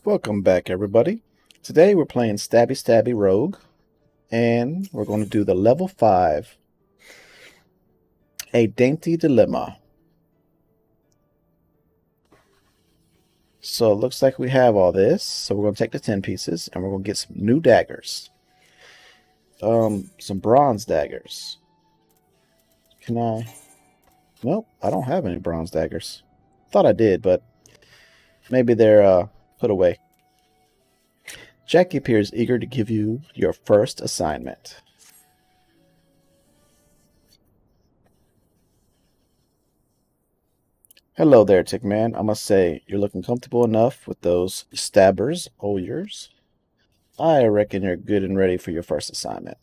Welcome back, everybody. Today we're playing Stabby Stabby Rogue, and we're going to do the level 5, a Dainty Dilemma. So it looks like we have all this, so we're going to take the 10 pieces, and we're going to get some new daggers. Some bronze daggers. Can I? Nope, I don't have any bronze daggers. Thought I did, but maybe they're put away. Jackie appears eager to give you your first assignment. Hello there, Tickman. I must say, you're looking comfortable enough with those stabbers all yours. I reckon you're good and ready for your first assignment.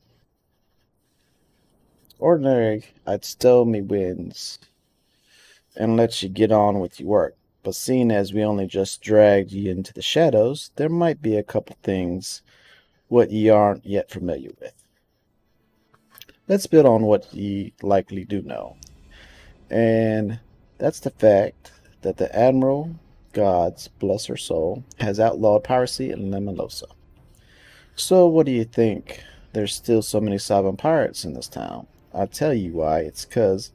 Ordinary, I'd stow me wins and let you get on with your work. But seeing as we only just dragged ye into the shadows, there might be a couple things what ye aren't yet familiar with. Let's build on what ye likely do know. And that's the fact that the Admiral, Gods, bless her soul, has outlawed piracy in LIMSALOMINSA. So what do you think? There's still so many sovereign pirates in this town. I'll tell you why. It's 'cause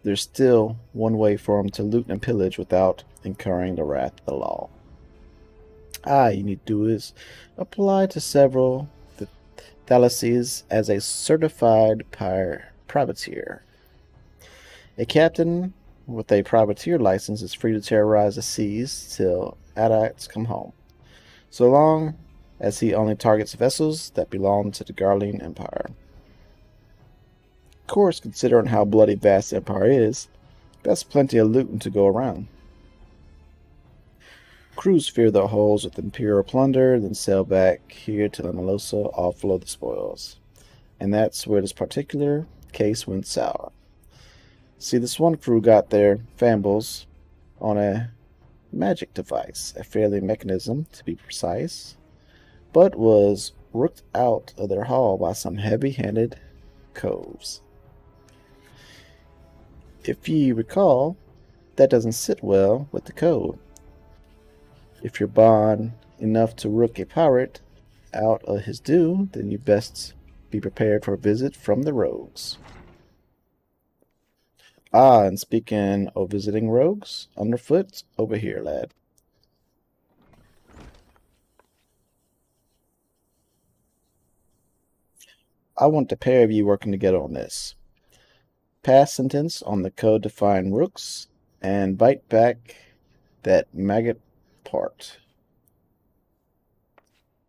there's still one way for them to loot and pillage without incurring the wrath of the law. All you need to do is apply to several thalassies as a certified privateer. A captain with a privateer license is free to terrorize the seas till adepts come home, so long as he only targets vessels that belong to the Garlean Empire. Of course, considering how bloody vast the Empire is, that's plenty of looting to go around. Crews fear the holes with imperial plunder, then sail back here to LIMSALOMINSA, offload the spoils. And that's where this particular case went sour. See, this one crew got their fambles on a magic device, a fairly mechanism to be precise, but was rooked out of their hull by some heavy-handed coves. If ye recall, that doesn't sit well with the code. If you're bond enough to rook a pirate out of his due, then you best be prepared for a visit from the rogues. Ah, and speaking of visiting rogues, underfoot, over here, lad. I want a pair of you working together on this. Pass sentence on the code to find rooks, and bite back that maggot part.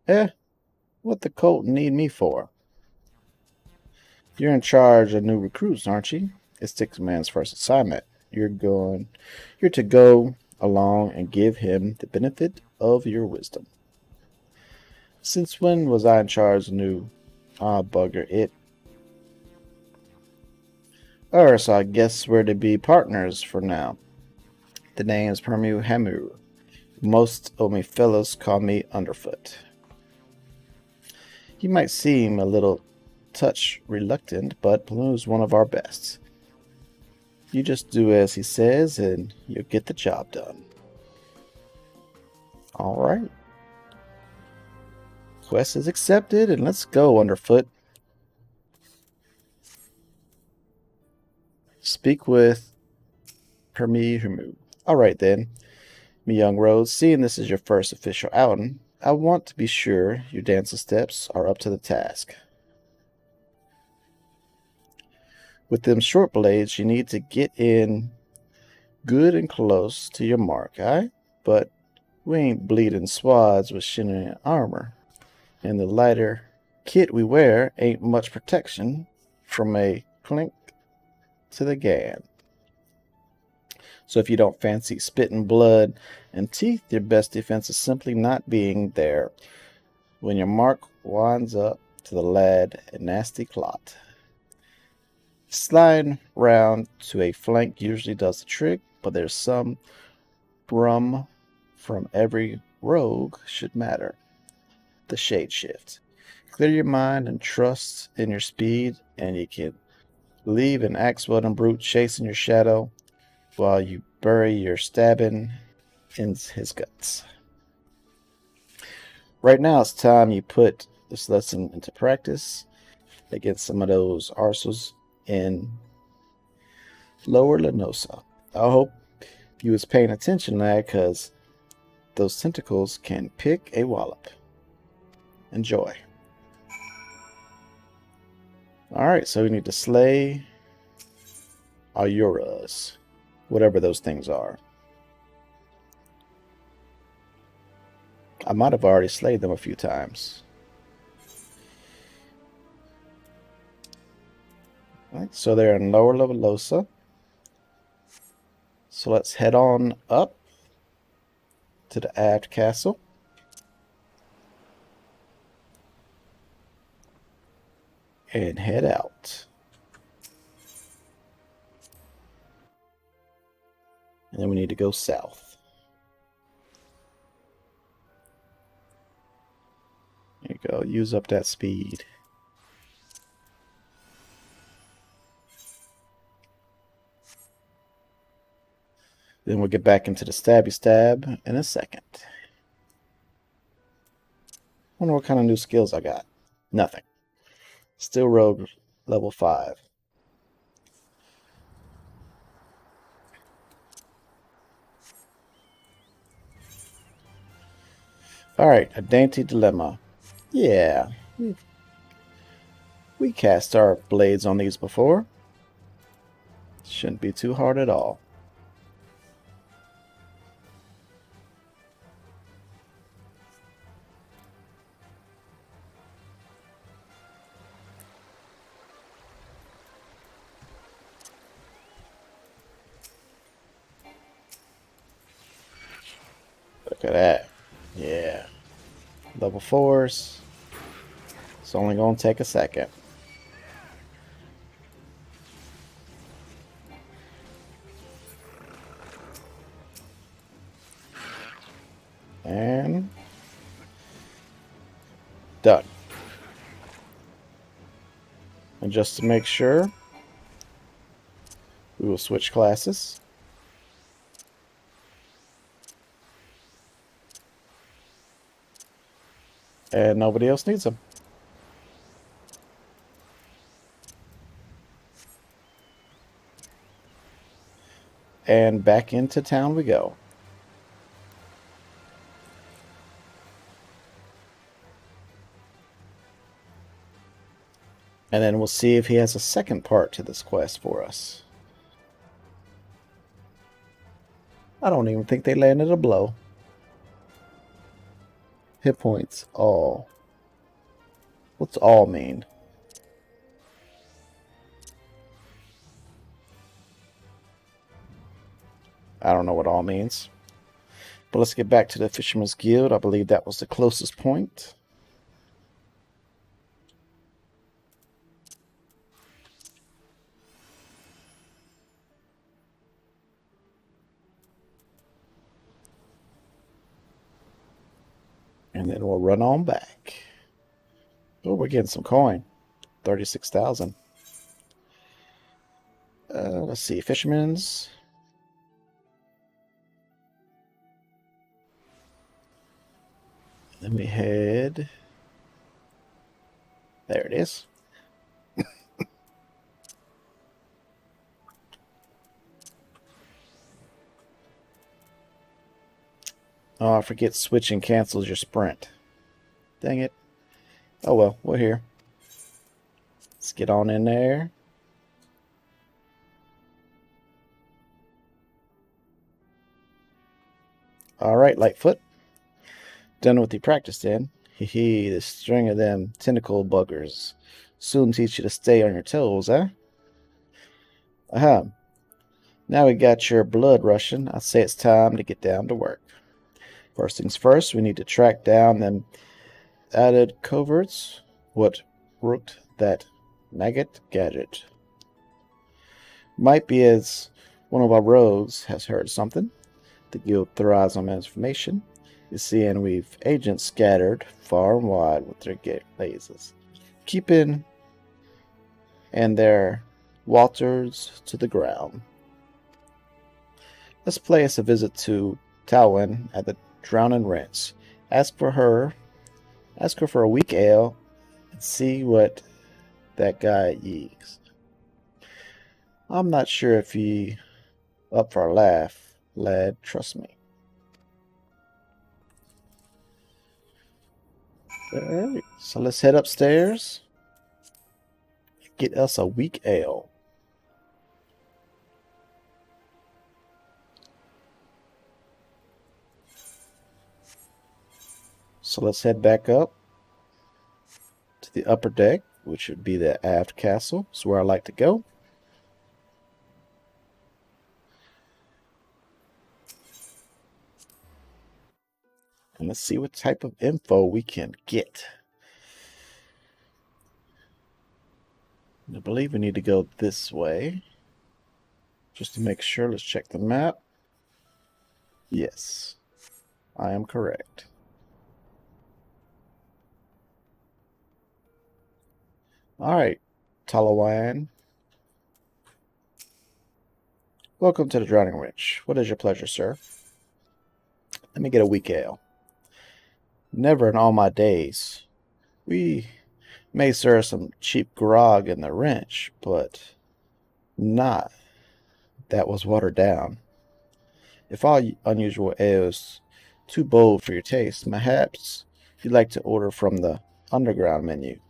What the colt need me for? You're in charge of new recruits, aren't you? It's Tickman's first assignment. You're to go along and give him the benefit of your wisdom. Since when was I in charge of new? Ah, bugger it. So I guess we're to be partners for now. The name's Permu Hamu. Most of me fellows call me Underfoot. He might seem a little touch reluctant, but Blue's one of our best. You just do as he says, and you'll get the job done. Alright. Quest is accepted, and let's go, Underfoot. Speak with Permu Hamu. Alright then, me young Rose, seeing this is your first official outing, I want to be sure your dancing steps are up to the task. With them short blades, you need to get in good and close to your mark, alright? But we ain't bleeding swads with shimmering armor. And the lighter kit we wear ain't much protection from a clink to the gan. So if you don't fancy spitting blood and teeth, your best defense is simply not being there when your mark winds up to the lad a nasty clot. Sliding round to a flank usually does the trick, but there's some rum from every rogue should matter. The shade shift. Clear your mind and trust in your speed, and you can leave an axe-wielding brute chasing your shadow while you bury your stabbing in his guts. Right now, it's time you put this lesson into practice against some of those arsenals in Lower Lenosa. I hope you was paying attention, lad, because those tentacles can pick a wallop. Enjoy. Alright, so we need to slay Eorzea, whatever those things are. I might have already slayed them a few times. Alright, so they're in Lower Lenosa. So let's head on up to the Aft Castle. And head out. And then we need to go south. There you go. Use up that speed. Then we'll get back into the stabby stab in a second. Wonder what kind of new skills I got. Nothing. Still rogue level 5. Alright, a Dainty dilemma. Yeah, we cast our blades on these before. Shouldn't be too hard at all. Look at that. Yeah. Level 4s. It's only going to take a second. And done. And just to make sure, we will switch classes. And nobody else needs them. And back into town we go. And then we'll see if he has a second part to this quest for us. I don't even think they landed a blow. Hit points, all. What's all mean? I don't know what all means. But let's get back to the Fisherman's Guild. I believe that was the closest point. And then we'll run on back. Oh, we're getting some coin. 36,000. Let's see. Fisherman's. Then we head. There it is. Oh, I forget switching cancels your sprint. Dang it. Oh well, we're here. Let's get on in there. Alright, Lightfoot. Done with the practice then. Hee, the string of them tentacle buggers. Soon teach you to stay on your toes, eh? Aha. Now we got your blood rushing. I say it's time to get down to work. First things first, we need to track down them added coverts. What rooked that maggot gadget? Might be as one of our rogues has heard something. The guild thrives on information. You see, and we've agents scattered far and wide with their lasers, keeping and their waters to the ground. Let's pay us a visit to Talwyn at the Drowning Wrench. Ask for her Ask her for a weak ale and see what that guy yeeks. I'm not sure if he up for a laugh, lad. Trust me. Alright, so let's head upstairs. Get us a weak ale. So let's head back up to the upper deck, which would be the aft castle. It's where I like to go. And let's see what type of info we can get. I believe we need to go this way. Just to make sure, let's check the map. Yes, I am correct. Alright, Talawan. Welcome to the Drowning Wrench. What is your pleasure, sir? Let me get a weak ale. Never in all my days. We may serve some cheap grog in the wrench, but not that was watered down. If all unusual ale is too bold for your taste, perhaps you'd like to order from the underground menu.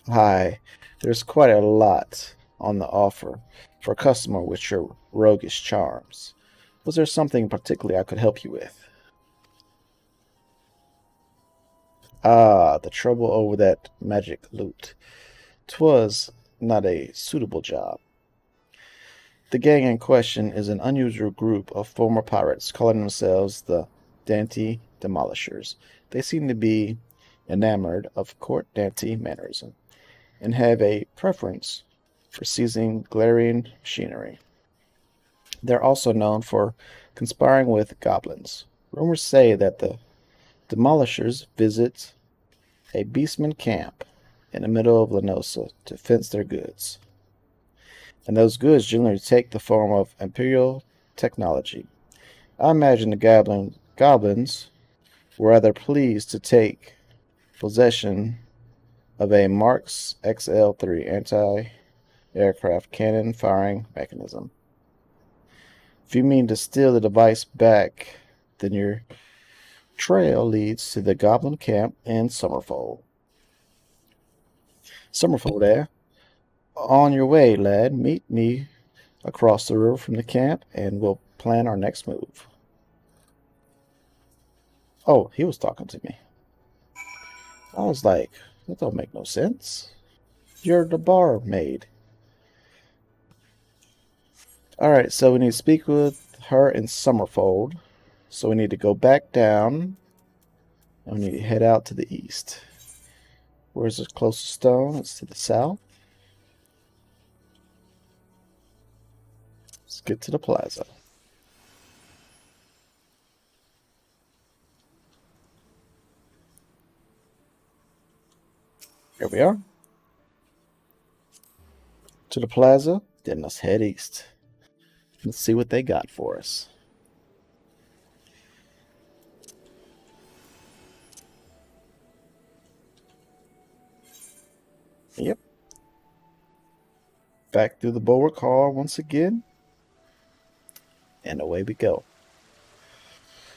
Hi, there's quite a lot on the offer for a customer with your roguish charms. Was there something particularly I could help you with? Ah, the trouble over that magic loot. 'Twas not a suitable job. The gang in question is an unusual group of former pirates calling themselves the Dainty Demolishers. They seem to be enamored of court dainty mannerism and have a preference for seizing Garlean machinery. They're also known for conspiring with goblins. Rumors say that the Demolishers visit a Beastmen camp in the middle of NOSCEA to fence their goods. And those goods generally take the form of imperial technology. I imagine the goblins were rather pleased to take possession of a Marks XL3 anti-aircraft cannon firing mechanism. If you mean to steal the device back, then your trail leads to the goblin camp in Summerfold. Summerfold, eh? On your way, lad. Meet me across the river from the camp, and we'll plan our next move. Oh, he was talking to me. I was like, that don't make no sense. You're the barmaid. Alright, so we need to speak with her in Summerfold. So we need to go back down. And we need to head out to the east. Where's the closest stone? It's to the south. Let's get to the plaza. Here we are. To the plaza. Then let's head east. Let's see what they got for us. Yep. Back through the bulwark hall once again. And away we go.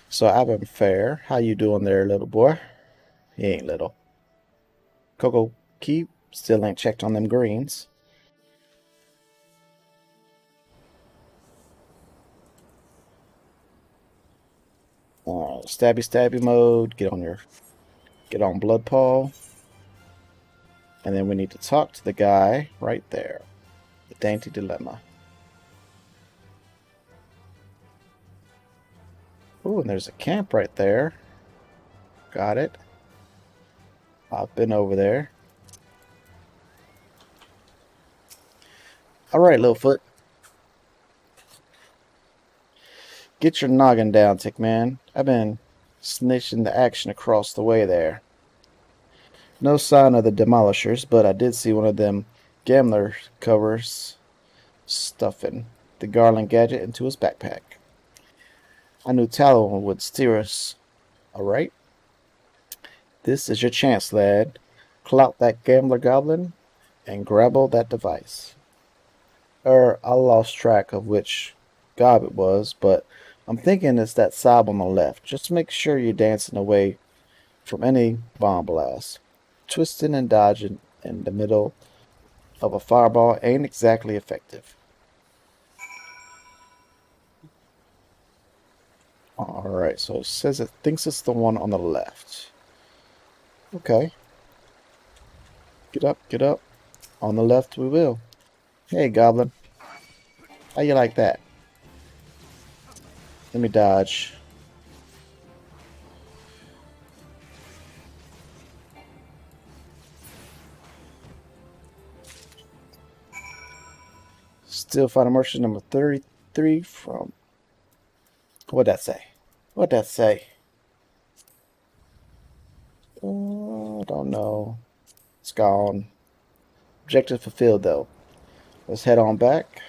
So I've been fair. How you doing there, little boy? He ain't little. Coco Keep still ain't checked on them greens. Stabby mode. Get on blood paw. And then we need to talk to the guy right there. The Dainty Dilemma. Ooh, and there's a camp right there. Got it. I've been over there. Alright, Littlefoot. Get your noggin down, Tickman. I've been snitching the action across the way there. No sign of the Demolishers, but I did see one of them gambler covers stuffing the Garlean gadget into his backpack. I knew Talon would steer us. Alright? This is your chance, lad. Clout that gambler goblin and grapple that device. I lost track of which gob it was, but I'm thinking it's that sob on the left. Just make sure you're dancing away from any bomb blast. Twisting and dodging in the middle of a fireball ain't exactly effective. Alright, so it says it thinks it's the one on the left. Okay. Get up, get up. On the left we will. Hey, goblin. How you like that? Let me dodge. Still fighting merchant number 33 from... What'd that say? What'd that say? I don't know. It's gone. Objective fulfilled, though. Let's head on back.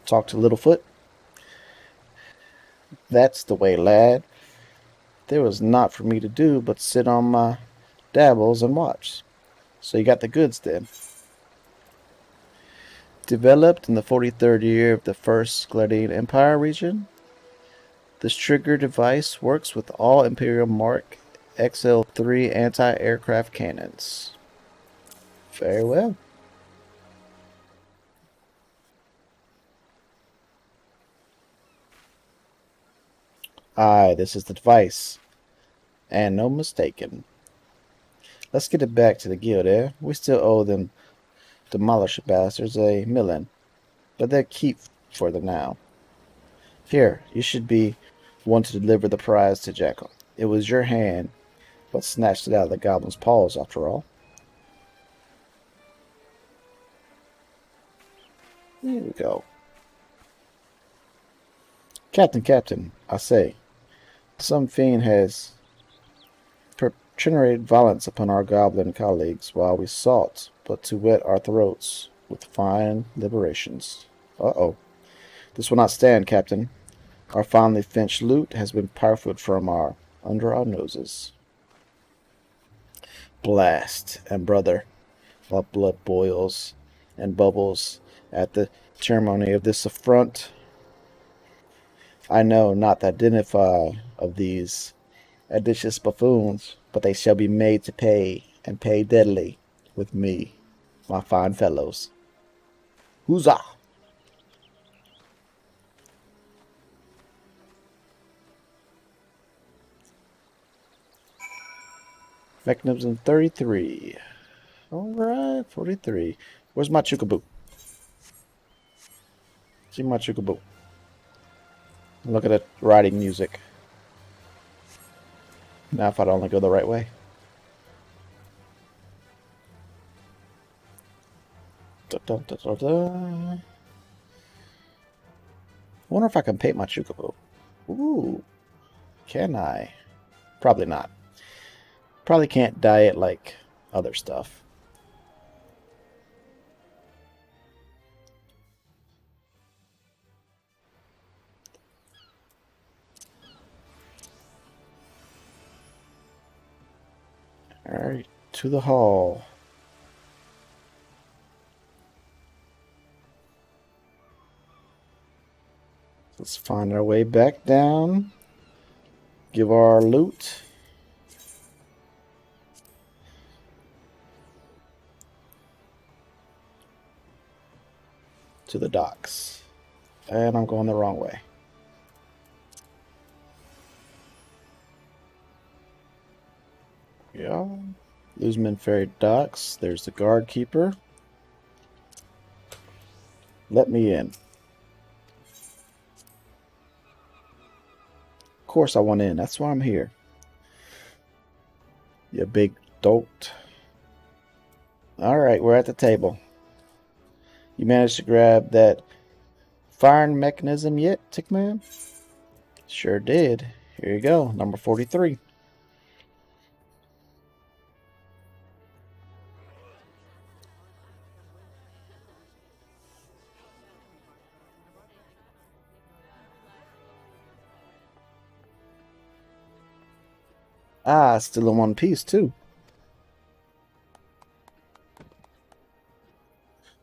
Talk to Littlefoot. That's the way, lad. There was naught for me to do but sit on my dabbles and watch. So you got the goods then. Developed in the 43rd year of the First Garlean Empire region, this trigger device works with all Imperial Mark XL3 anti-aircraft cannons. Very well. Aye, this is the device. And no mistaken. Let's get it back to the guild, eh? We still owe them demolisher bastards a million, but they'll keep for the now. Here, you should be one to deliver the prize to Jackal. It was your hand what snatched it out of the goblin's paws, after all. There we go. Captain, I say, some fiend has perpetrated violence upon our goblin colleagues while we sought but to wet our throats with fine liberations. Uh-oh. This will not stand, Captain. Our finely fenched loot has been pilfered from under our noses. Blast, and brother, my blood boils and bubbles at the ceremony of this affront. I know not to identify of these audacious buffoons, but they shall be made to pay, and pay deadly, with me, my fine fellows. Huzzah! Mechanism 33. Alright, 43. Where's my chookaboo? See my chookaboo. Look at the riding music. Now if I'd only go the right way. Da, da, da, da, da. I wonder if I can paint my chookaboo. Ooh. Can I? Probably not. Probably can't dye it like other stuff. Alright, to the hall. Let's find our way back down. Give our loot. To the docks. And I'm going the wrong way. Yeah. Looseman Ferry docks. There's the guard keeper. Let me in. Of course I want in. That's why I'm here. You big dolt. Alright, we're at the table. You managed to grab that firing mechanism yet, Tickman? Sure did. Here you go, number 43. Ah, still in one piece, too.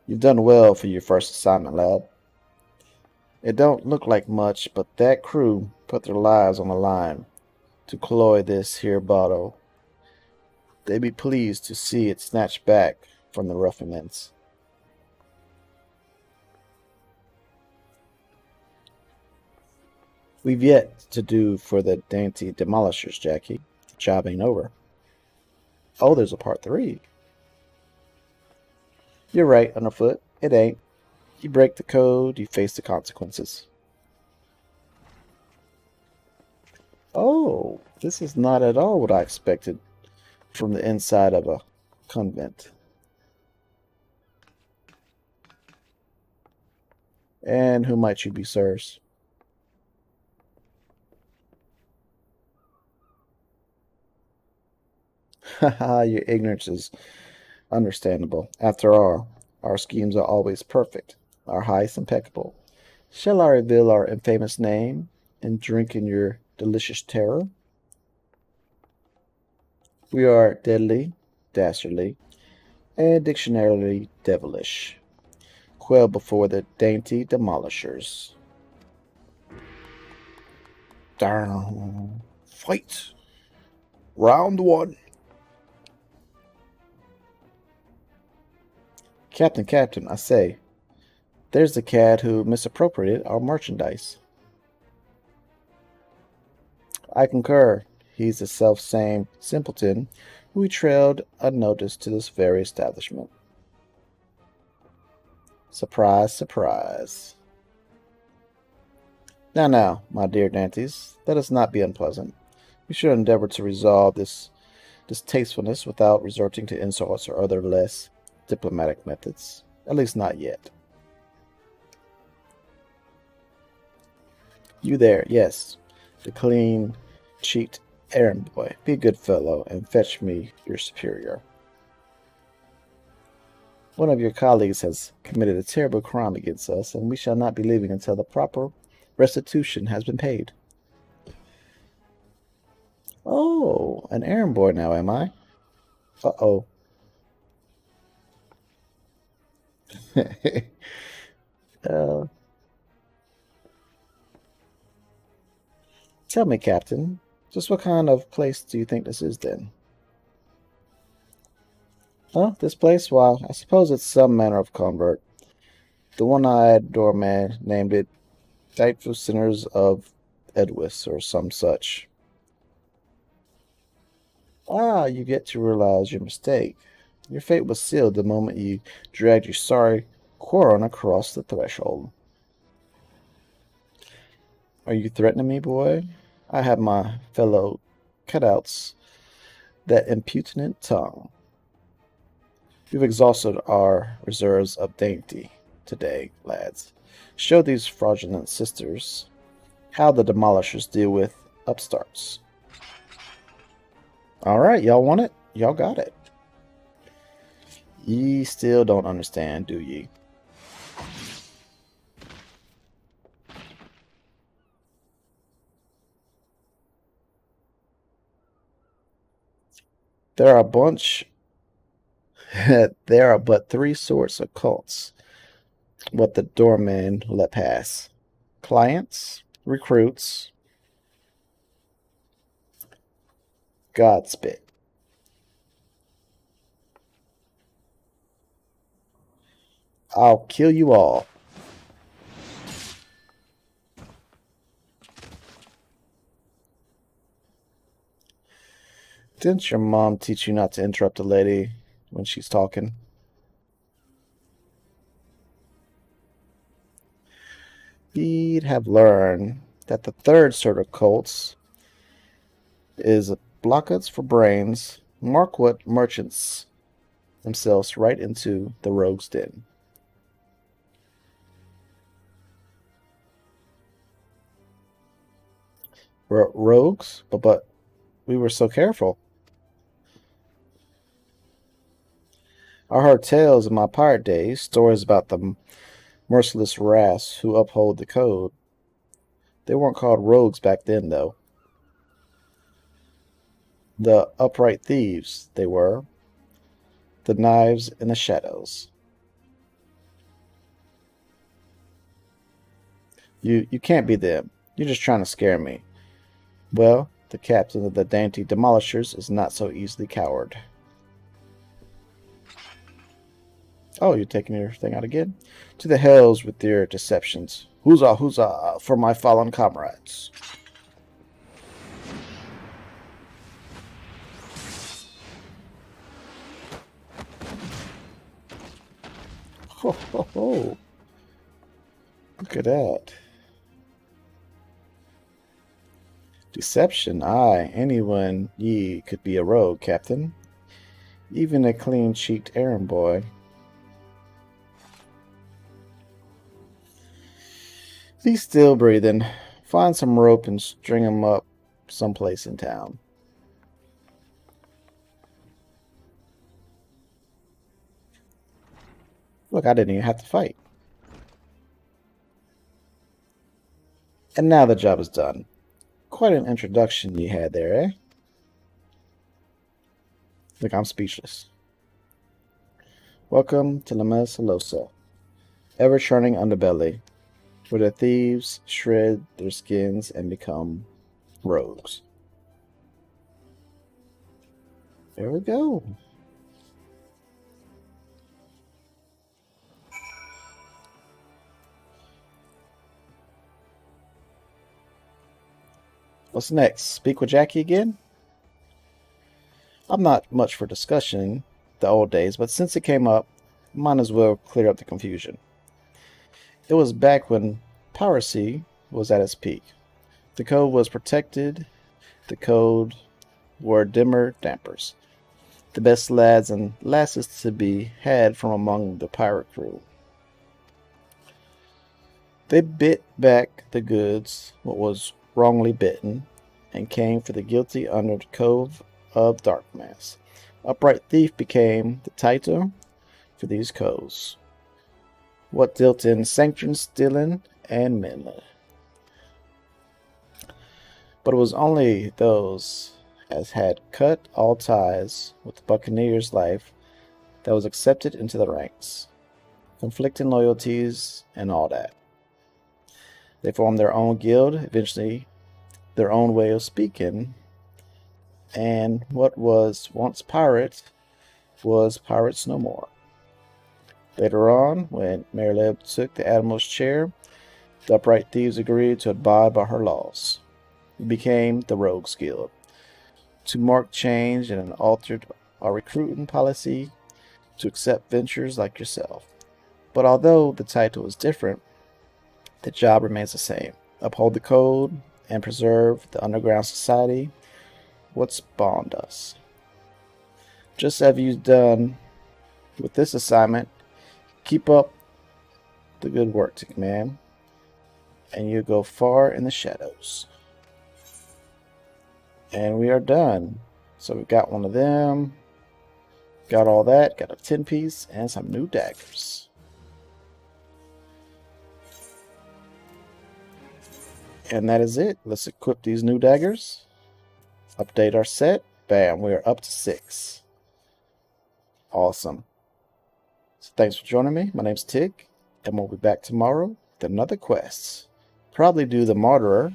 You've done well for your first assignment, lad. It don't look like much, but that crew put their lives on the line to cloy this here bottle. They be pleased to see it snatched back from the ruffians. We've yet to do for the dainty demolishers, Jackie. The job ain't over. Oh, there's a part 3. You're right, Underfoot. It ain't. You break the code, you face the consequences. Oh, this is not at all what I expected from the inside of a convent. And who might you be, sirs? Haha, your ignorance is understandable. After all, our schemes are always perfect, our heists impeccable. Shall I reveal our infamous name and drink in your delicious terror? We are deadly, dastardly, and dictionarily devilish. Quail before the dainty demolishers. Down. Fight! Round 1. Captain, I say, there's the cad who misappropriated our merchandise. I concur. He's the self-same simpleton who we trailed unnoticed to this very establishment. Surprise, surprise. Now, my dear Dantes, let us not be unpleasant. We should endeavor to resolve this distastefulness without resorting to insults or other less diplomatic methods. At least not yet. You there, yes. The clean-cheeked errand boy. Be a good fellow and fetch me your superior. One of your colleagues has committed a terrible crime against us, and we shall not be leaving until the proper restitution has been paid. Oh, an errand boy now, am I? Uh-oh. uh, Tell me, Captain, just what kind of place do you think this is, then? Huh? This place? Well, I suppose it's some manner of convert. The one-eyed doorman named it Dightful Sinners of Edwis, or some such. Ah, you get to realize your mistake. Your fate was sealed the moment you dragged your sorry Quarren across the threshold. Are you threatening me, boy? I have my fellow cutouts that impudent tongue. We've exhausted our reserves of dainty today, lads. Show these fraudulent sisters how the demolishers deal with upstarts. All right, y'all want it? Y'all got it. Ye still don't understand, do ye? There are there are but 3 sorts of cults. What the doorman let pass. Clients, recruits, Godspit. I'll kill you all. Didn't your mom teach you not to interrupt a lady when she's talking? You'd have learned that the 3rd sort of cults is blockades for brains. Mark what merchants themselves right into the rogue's den. Rogues? But we were so careful. I heard tales in my pirate days, stories about the merciless wraths who uphold the code. They weren't called rogues back then, though. The upright thieves, they were. The knives in the shadows. You can't be them. You're just trying to scare me. Well, the captain of the Dainty Demolishers is not so easily cowed. Oh, you're taking your thing out again? To the hells with your deceptions. Huzzah, huzzah, for my fallen comrades. Ho, ho, ho. Look at that. Deception, aye. Anyone ye could be a rogue, Captain. Even a clean-cheeked errand boy. He's still breathing. Find some rope and string him up someplace in town. Look, I didn't even have to fight. And now the job is done. Quite an introduction you had there, eh? Look, I'm speechless. Welcome to LIMSALOMINSA, ever-churning underbelly, where the thieves shred their skins and become rogues. There we go. What's next? Speak with Jackie again? I'm not much for discussion the old days, but since it came up, might as well clear up the confusion. It was back when piracy was at its peak. The code was protected. The code wore dimmer dampers. The best lads and lasses to be had from among the pirate crew. They bit back the goods, what was wrongly bitten, and came for the guilty under the Cove of Darkmass. Upright thief became the title for these codes, what dealt in sanctions, stealing, and meddling. But it was only those as had cut all ties with the buccaneer's life that was accepted into the ranks, conflicting loyalties and all that. They formed their own guild, eventually their own way of speaking, and what was once pirate was pirates no more. Later on, when Marileb took the admiral's chair, the upright thieves agreed to abide by her laws. It became the Rogues Guild. To mark change and altered our recruiting policy to accept ventures like yourself. But although the title is different, the job remains the same. Uphold the code and preserve the underground society, what spawned us. Just as you've done with this assignment, keep up the good work, man, and you'll go far in the shadows. And we are done. So we got one of them, got all that, got a 10-piece, and some new daggers. And that is it. Let's equip these new daggers. Update our set. Bam, we are up to 6. Awesome. So thanks for joining me. My name's Tig, and we'll be back tomorrow with another quest. Probably do the Martyrer.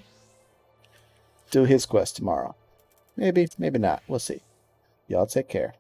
Do his quest tomorrow. Maybe, maybe not. We'll see. Y'all take care.